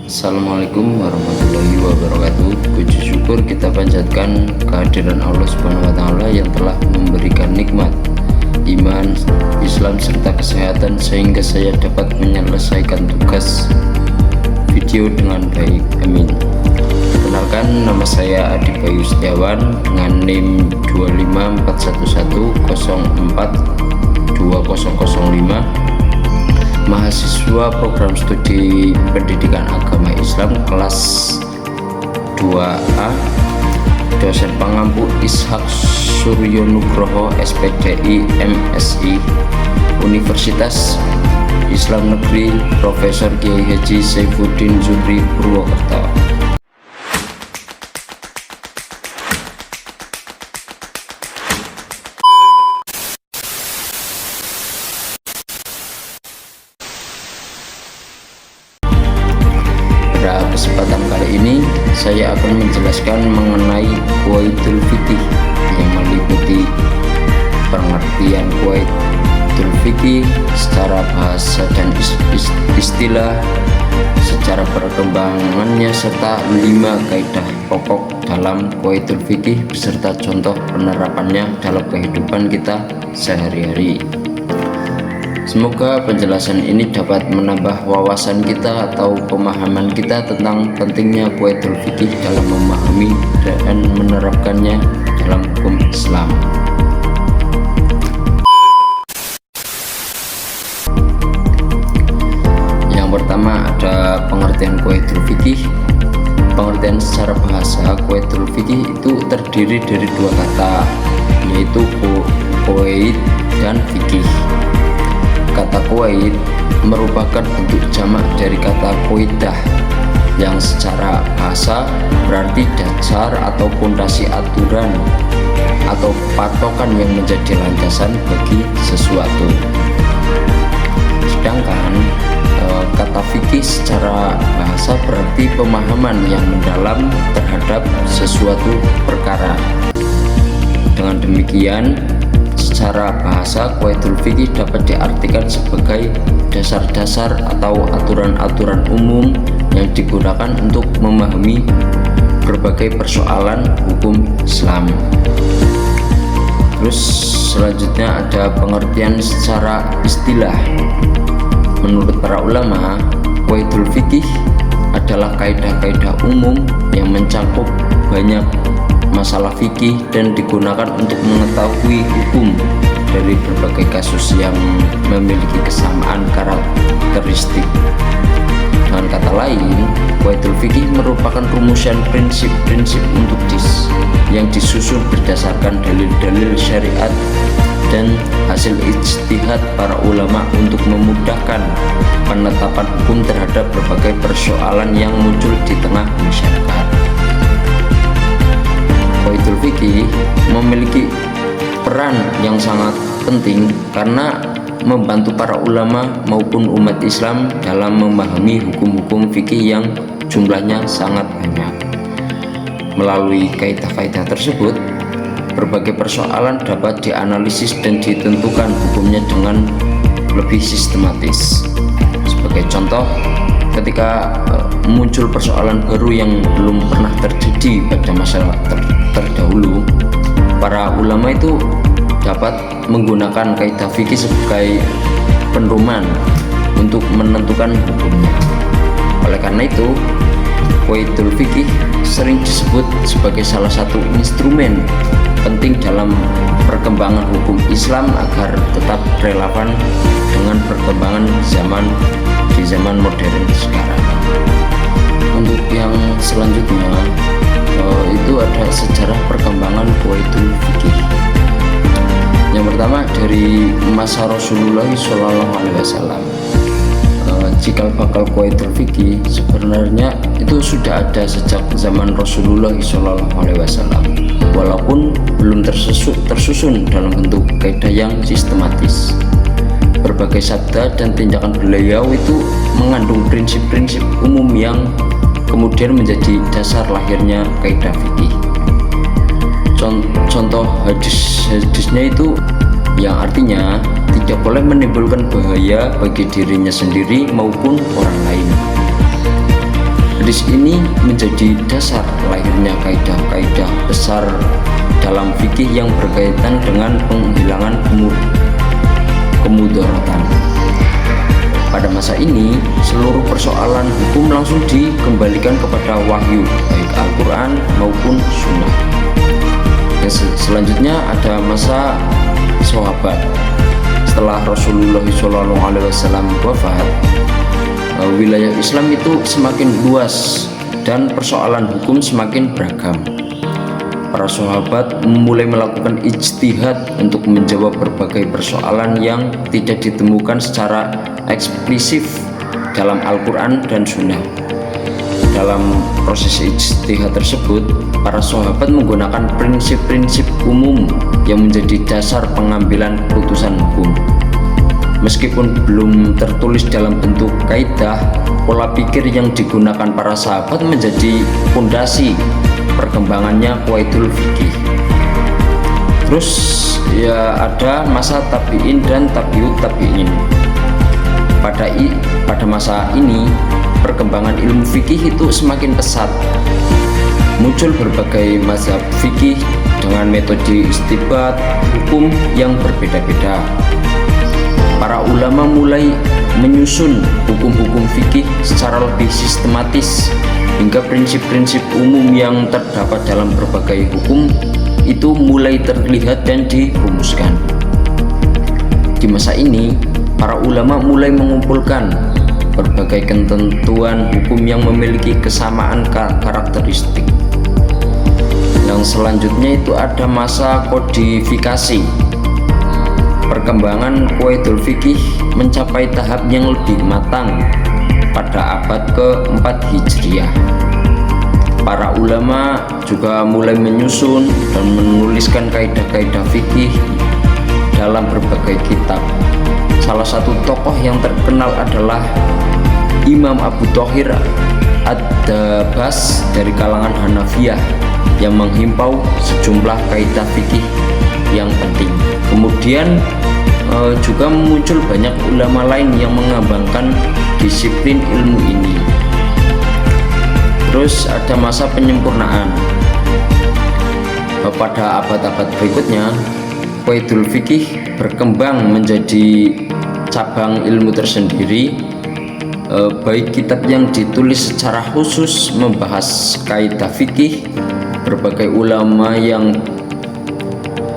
Assalamualaikum warahmatullahi wabarakatuh. Puji syukur kita panjatkan kehadiran Allah Subhanahu wa taala yang telah memberikan nikmat iman, Islam serta kesehatan sehingga saya dapat menyelesaikan tugas video dengan baik. Amin. Perkenalkan, nama saya Adi Bayu Setiawan dengan NIM 25411042005, mahasiswa program studi pendidikan agama Islam kelas 2A, dosen pengampu Ishak Suryo Nugroho SPDI MSI, Universitas Islam Negeri Profesor Kiai Haji Saifuddin Zuhri Purwokerto. Pada kesempatan kali ini saya akan menjelaskan mengenai Quwaitul Fiqih yang meliputi pengertian Quwaitul Fiqih secara bahasa dan istilah, secara perkembangannya, serta 5 kaidah pokok dalam Quwaitul Fiqih beserta contoh penerapannya dalam kehidupan kita sehari-hari. Semoga penjelasan ini dapat menambah wawasan kita atau pemahaman kita tentang pentingnya Quwaitul Fiqih dalam memahami dan menerapkannya dalam hukum Islam. Yang pertama ada pengertian Quwaitul Fiqih. Pengertian secara bahasa, Quwaitul Fiqih itu terdiri dari 2 kata, yaitu quwait dan fikih. Kata quwait merupakan bentuk jamak dari kata quaidah yang secara bahasa berarti dasar atau pondasi aturan atau patokan yang menjadi landasan bagi sesuatu. Sedangkan kata fikih secara bahasa berarti pemahaman yang mendalam terhadap sesuatu perkara. Dengan demikian, secara bahasa, Quwaitul Fiqih dapat diartikan sebagai dasar-dasar atau aturan-aturan umum yang digunakan untuk memahami berbagai persoalan hukum Islam. Terus selanjutnya ada pengertian secara istilah. Menurut para ulama, Quwaitul Fiqih adalah kaidah-kaidah umum yang mencakup banyak masalah fikih dan digunakan untuk mengetahui hukum dari berbagai kasus yang memiliki kesamaan karakteristik. Dengan kata lain, Quwaitul Fiqih merupakan rumusan prinsip-prinsip untuk yang disusun berdasarkan dalil-dalil syariat dan hasil ijtihad para ulama untuk memudahkan penetapan hukum terhadap berbagai persoalan yang muncul di tengah masyarakat. Quwaitul Fiqih memiliki peran yang sangat penting karena membantu para ulama maupun umat Islam dalam memahami hukum-hukum fikih yang jumlahnya sangat banyak. Melalui kaidah-kaidah tersebut, berbagai persoalan dapat dianalisis dan ditentukan hukumnya dengan lebih sistematis. Sebagai contoh, ketika muncul persoalan baru yang belum pernah terjadi pada masyarakat terdahulu, para ulama itu dapat menggunakan kaidah fikih sebagai pedoman untuk menentukan hukumnya. Oleh karena itu, Quwaitul Fiqih sering disebut sebagai salah satu instrumen penting dalam perkembangan hukum Islam agar tetap relevan dengan perkembangan di zaman modern sekarang. Untuk yang selanjutnya itu ada sejarah perkembangan Quwaitul Fiqih. Yang pertama dari masa Rasulullah SAW. Cikal bakal Quwaitul Fiqih sebenarnya itu sudah ada sejak zaman Rasulullah SAW, walaupun belum tersusun dalam bentuk kaidah yang sistematis. Berbagai sabda dan tindakan beliau itu mengandung prinsip-prinsip umum yang kemudian menjadi dasar lahirnya kaidah fikih. Contoh hadisnya itu yang artinya tidak boleh menimbulkan bahaya bagi dirinya sendiri maupun orang lain. Hadis ini menjadi dasar lahirnya kaidah-kaidah besar dalam fikih yang berkaitan dengan penghilangan kemudaratan. Pada masa ini, seluruh persoalan hukum langsung dikembalikan kepada wahyu, baik Al-Quran maupun Sunnah. Selanjutnya ada masa sahabat. Setelah Rasulullah SAW wafat, wilayah Islam itu semakin luas dan persoalan hukum semakin beragam. Para sahabat mulai melakukan ijtihad untuk menjawab berbagai persoalan yang tidak ditemukan secara eksplisit dalam Al-Quran dan Sunnah. Dalam proses ijtihad tersebut, para sahabat menggunakan prinsip-prinsip umum yang menjadi dasar pengambilan keputusan hukum. Meskipun belum tertulis dalam bentuk kaidah, pola pikir yang digunakan para sahabat menjadi fondasi perkembangannya qawaidul fikih. Terus ya ada masa tabi'in dan tabi'ut tabi'in. Pada masa ini perkembangan ilmu fikih itu semakin pesat. Muncul berbagai mazhab fikih dengan metode istinbat hukum yang berbeda-beda. Para ulama mulai menyusun hukum-hukum fikih secara lebih sistematis, hingga prinsip-prinsip umum yang terdapat dalam berbagai hukum itu mulai terlihat dan dirumuskan. Di masa ini, para ulama mulai mengumpulkan berbagai ketentuan hukum yang memiliki kesamaan karakteristik. Yang selanjutnya itu ada masa kodifikasi. Perkembangan qawaidul fikih mencapai tahap yang lebih matang pada abad ke-4 Hijriah. Para ulama juga mulai menyusun dan menuliskan kaidah-kaidah fikih dalam berbagai kitab. Salah satu tokoh yang terkenal adalah Imam Abu Thahir Ad-Dabas dari kalangan Hanafiyah yang menghimpau sejumlah kaidah fikih yang penting. Kemudian juga muncul banyak ulama lain yang mengembangkan disiplin ilmu ini. Terus ada masa penyempurnaan. Pada abad-abad berikutnya, qawaidul fikih berkembang menjadi cabang ilmu tersendiri, baik kitab yang ditulis secara khusus membahas kaidah fikih. Berbagai ulama yang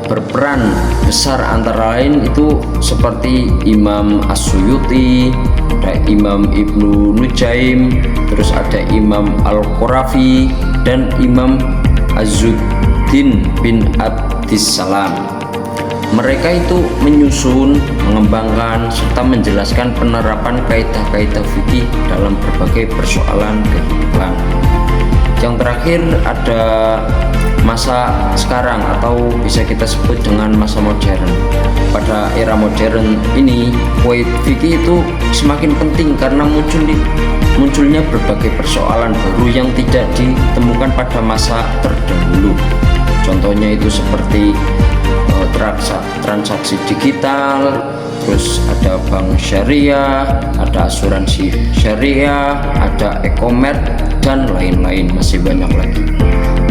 berperan besar antara lain itu seperti Imam As-Suyuti, ada Imam Ibnu Nujaim, terus ada Imam Al-Qurafi dan Imam Az-Zuddin bin Abdissalam. Mereka itu menyusun, mengembangkan, serta menjelaskan penerapan kaidah-kaidah fikih dalam berbagai persoalan kehidupan. Yang terakhir ada masa sekarang atau bisa kita sebut dengan masa modern. Pada era modern ini, qawaid fikih itu semakin penting karena munculnya berbagai persoalan baru yang tidak ditemukan pada masa terdahulu. Contohnya itu seperti transaksi digital, terus ada bank syariah, ada asuransi syariah, ada e-commerce dan lain-lain, masih banyak lagi.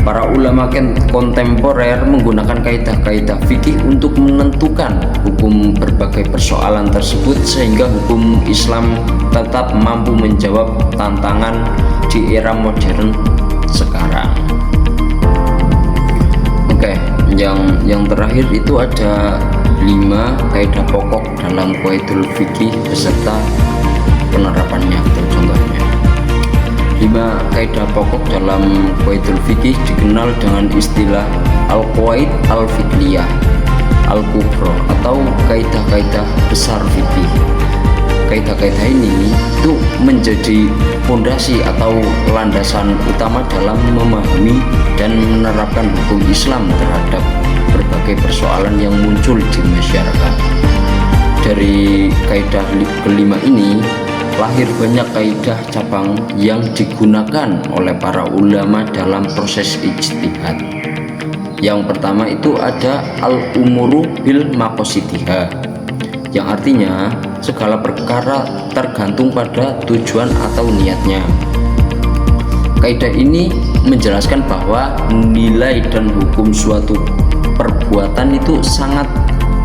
Para ulama kontemporer menggunakan kaidah-kaidah fikih untuk menentukan hukum berbagai persoalan tersebut sehingga hukum Islam tetap mampu menjawab tantangan di era modern sekarang. Oke, yang terakhir itu ada 5 kaidah pokok dalam qawaidul fikih beserta penerapannya atau contohnya. 5 kaidah pokok dalam qawaidul fikih dikenal dengan istilah al-qawaid al-fiqhiyah al-kubra atau kaidah-kaidah besar fikih. Kaidah-kaidah ini itu menjadi fondasi atau landasan utama dalam memahami dan menerapkan hukum Islam terhadap berbagai persoalan yang muncul di masyarakat. Dari kaidah kelima ini lahir banyak kaidah cabang yang digunakan oleh para ulama dalam proses ijtihad. Yang pertama itu ada al-umuru bil maqasidiha, yang artinya segala perkara tergantung pada tujuan atau niatnya. Kaidah ini menjelaskan bahwa nilai dan hukum suatu perbuatan itu sangat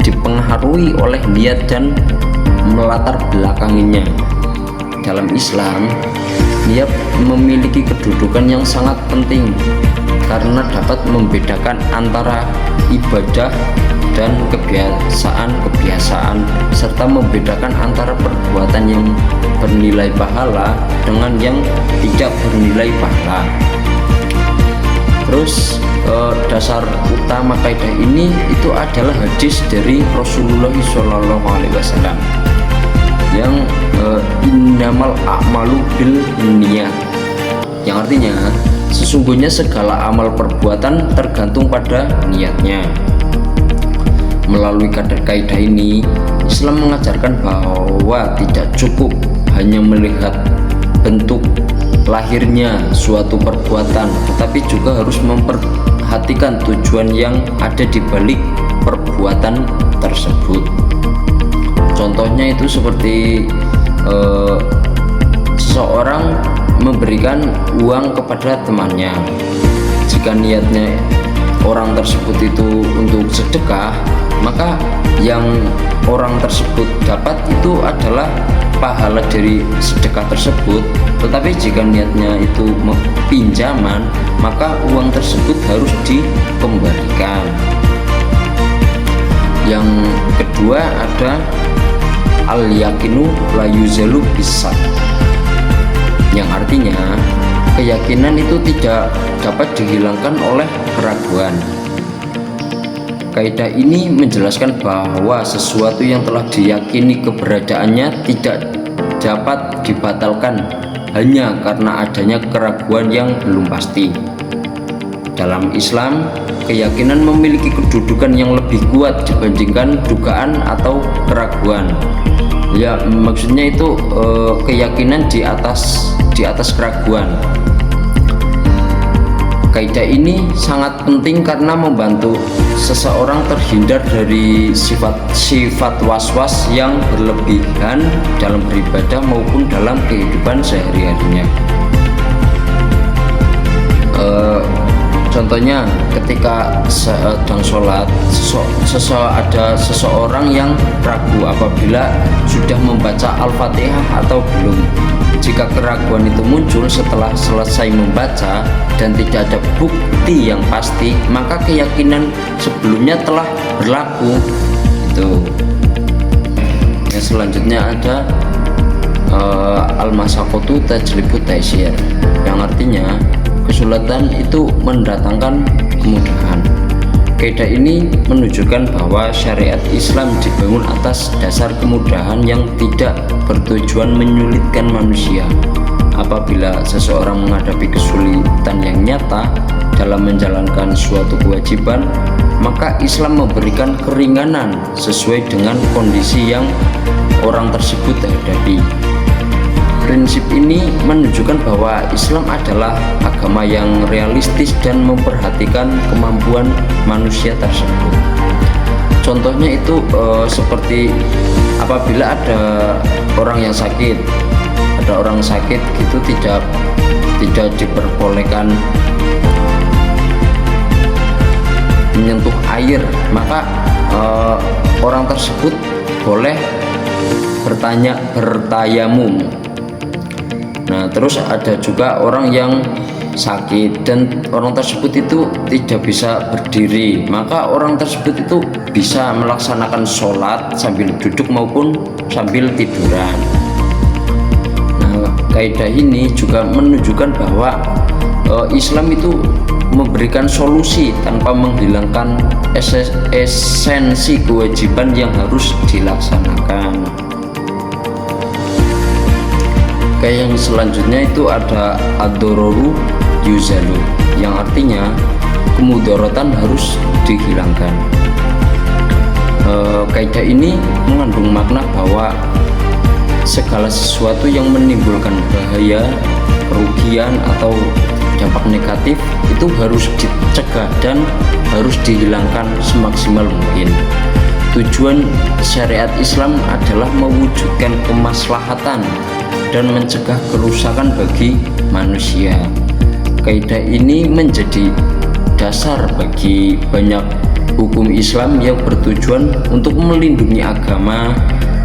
dipengaruhi oleh niat dan melatar belakanginya. Dalam Islam, niat memiliki kedudukan yang sangat penting karena dapat membedakan antara ibadah dan kebiasaan serta membedakan antara perbuatan yang bernilai pahala dengan yang tidak bernilai pahala. Terus dasar utama kaidah ini itu adalah hadis dari Rasulullah SAW yang innamal a'malu bil niyyat, yang artinya sesungguhnya segala amal perbuatan tergantung pada niatnya. Melalui kaidah ini, Islam mengajarkan bahwa tidak cukup hanya melihat bentuk lahirnya suatu perbuatan, tetapi juga harus memperhatikan tujuan yang ada di balik perbuatan tersebut. Contohnya itu seperti seseorang memberikan uang kepada temannya. Jika niatnya orang tersebut itu untuk sedekah, maka yang orang tersebut dapat itu adalah pahala dari sedekah tersebut. Tetapi jika niatnya itu pinjaman, maka uang tersebut harus dikembalikan. Yang kedua ada al-yakinu la yuzalu bisa, yang artinya keyakinan itu tidak dapat dihilangkan oleh keraguan. Kaidah ini menjelaskan bahwa sesuatu yang telah diyakini keberadaannya tidak dapat dibatalkan hanya karena adanya keraguan yang belum pasti. Dalam Islam, keyakinan memiliki kedudukan yang lebih kuat dibandingkan dugaan atau keraguan. Ya, maksudnya itu keyakinan di atas keraguan. Kaidah ini sangat penting karena membantu seseorang terhindar dari sifat was-was yang berlebihan dalam beribadah maupun dalam kehidupan sehari-harinya. Contohnya ketika sedang sholat, ada seseorang yang ragu apabila sudah membaca Al-Fatihah atau belum. Jika keraguan itu muncul setelah selesai membaca dan tidak ada bukti yang pasti, maka keyakinan sebelumnya telah berlaku. Itu. Yang selanjutnya ada al-masyaqqatu tajlibut taysir, yang artinya kesulitan itu mendatangkan kemudahan. Kaidah ini menunjukkan bahwa syariat Islam dibangun atas dasar kemudahan yang tidak bertujuan menyulitkan manusia. Apabila seseorang menghadapi kesulitan yang nyata dalam menjalankan suatu kewajiban, maka Islam memberikan keringanan sesuai dengan kondisi yang orang tersebut hadapi. Prinsip ini menunjukkan bahwa Islam adalah agama yang realistis dan memperhatikan kemampuan manusia tersebut. Contohnya itu seperti apabila ada orang sakit gitu tidak diperbolehkan menyentuh air, maka orang tersebut boleh bertayamum. Nah, terus ada juga orang yang sakit dan orang tersebut itu tidak bisa berdiri, maka orang tersebut itu bisa melaksanakan sholat sambil duduk maupun sambil tiduran. Nah, kaidah ini juga menunjukkan bahwa Islam itu memberikan solusi tanpa menghilangkan esensi kewajiban yang harus dilaksanakan. Kayak yang selanjutnya itu ada ad-dororu yuzalu, yang artinya kemudaratan harus dihilangkan. Kaidah ini mengandung makna bahwa segala sesuatu yang menimbulkan bahaya, kerugian atau dampak negatif itu harus dicegah dan harus dihilangkan semaksimal mungkin. Tujuan syariat Islam adalah mewujudkan kemaslahatan dan mencegah kerusakan bagi manusia. kaidah ini menjadi dasar bagi banyak hukum Islam yang bertujuan untuk melindungi agama,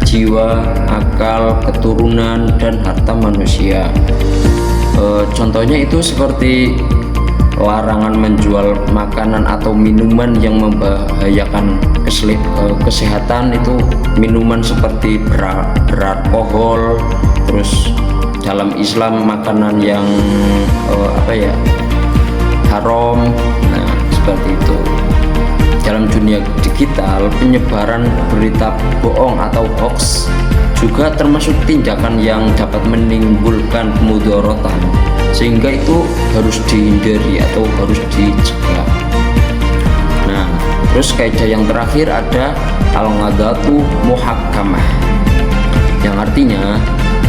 jiwa, akal, keturunan, dan harta manusia. Contohnya itu seperti larangan menjual makanan atau minuman yang membahayakan kesehatan, itu minuman seperti beralkohol. Terus dalam Islam makanan yang haram, nah seperti itu. Dalam dunia digital, penyebaran berita bohong atau hoax juga termasuk tindakan yang dapat menimbulkan kemudaratan, sehingga itu harus dihindari atau harus dicegah. Nah, terus kaidah yang terakhir ada al-'adatu muhakkamah, yang artinya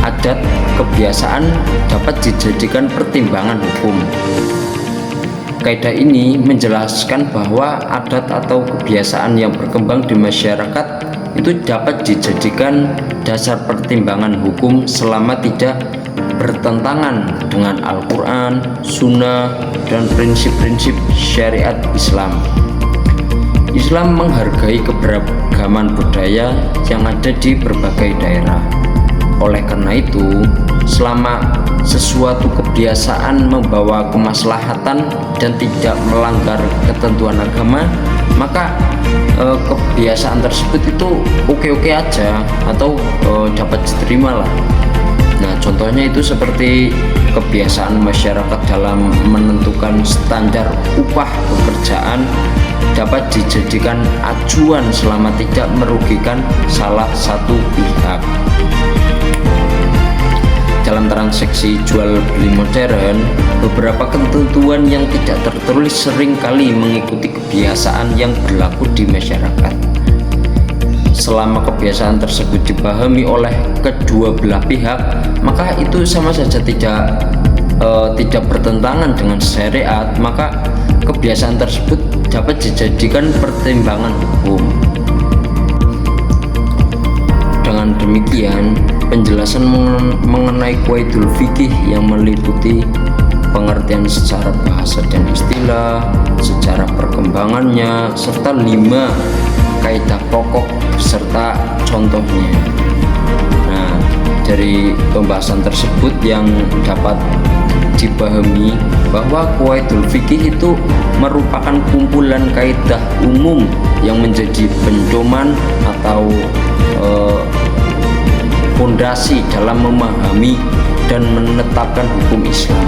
adat kebiasaan dapat dijadikan pertimbangan hukum. Kaidah ini menjelaskan bahwa adat atau kebiasaan yang berkembang di masyarakat itu dapat dijadikan dasar pertimbangan hukum selama tidak bertentangan dengan Al-Quran, Sunnah, dan prinsip-prinsip syariat Islam. Islam menghargai keberagaman budaya yang ada di berbagai daerah. Oleh karena itu, selama sesuatu kebiasaan membawa kemaslahatan dan tidak melanggar ketentuan agama, maka kebiasaan tersebut itu oke-oke aja atau dapat diterima lah. Nah, contohnya itu seperti kebiasaan masyarakat dalam menentukan standar upah pekerjaan dapat dijadikan acuan selama tidak merugikan salah satu pihak. Dalam transaksi jual beli modern, beberapa ketentuan yang tidak tertulis seringkali mengikuti kebiasaan yang berlaku di masyarakat. Selama kebiasaan tersebut dipahami oleh kedua belah pihak, maka itu sama saja tidak bertentangan dengan syariat, maka kebiasaan tersebut dapat dijadikan pertimbangan hukum. Dengan demikian, penjelasan mengenai qawaidul fikih yang meliputi pengertian secara bahasa dan istilah, secara perkembangannya, serta 5 kaidah pokok serta contohnya. Nah, dari pembahasan tersebut yang dapat dipahami bahwa qawaidul fikih itu merupakan kumpulan kaidah umum yang menjadi pedoman atau fondasi dalam memahami dan menetapkan hukum Islam.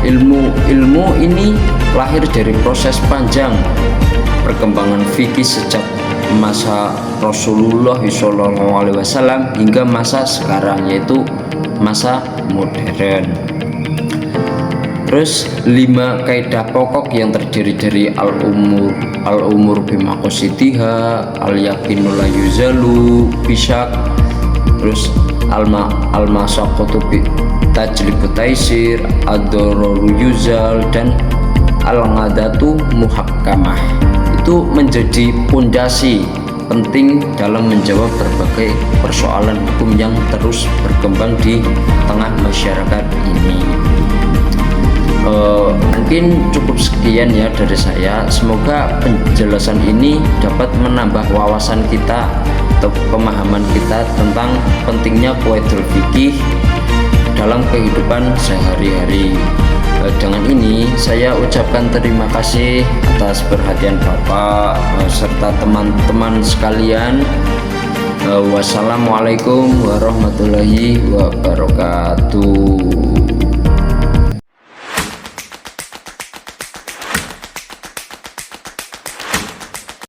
Ilmu ini lahir dari proses panjang perkembangan fikih sejak masa Rasulullah SAW hingga masa sekarang, yaitu masa modern. Terus 5 kaidah pokok yang terdiri dari al-umur bimaqasidiha, al-yaqinu la yuzalu bisyak, terus al-masyaqqatu tajlibu taisir, ad-dararu yuzal, dan al-'adatu muhakkamah. Itu menjadi pondasi penting dalam menjawab berbagai persoalan hukum yang terus berkembang di tengah masyarakat ini. Mungkin cukup sekian ya dari saya. Semoga penjelasan ini dapat menambah wawasan kita atau pemahaman kita tentang pentingnya qawaidul fikih dalam kehidupan sehari-hari. Dengan ini saya ucapkan terima kasih atas perhatian Bapak serta teman-teman sekalian. Wassalamualaikum warahmatullahi wabarakatuh.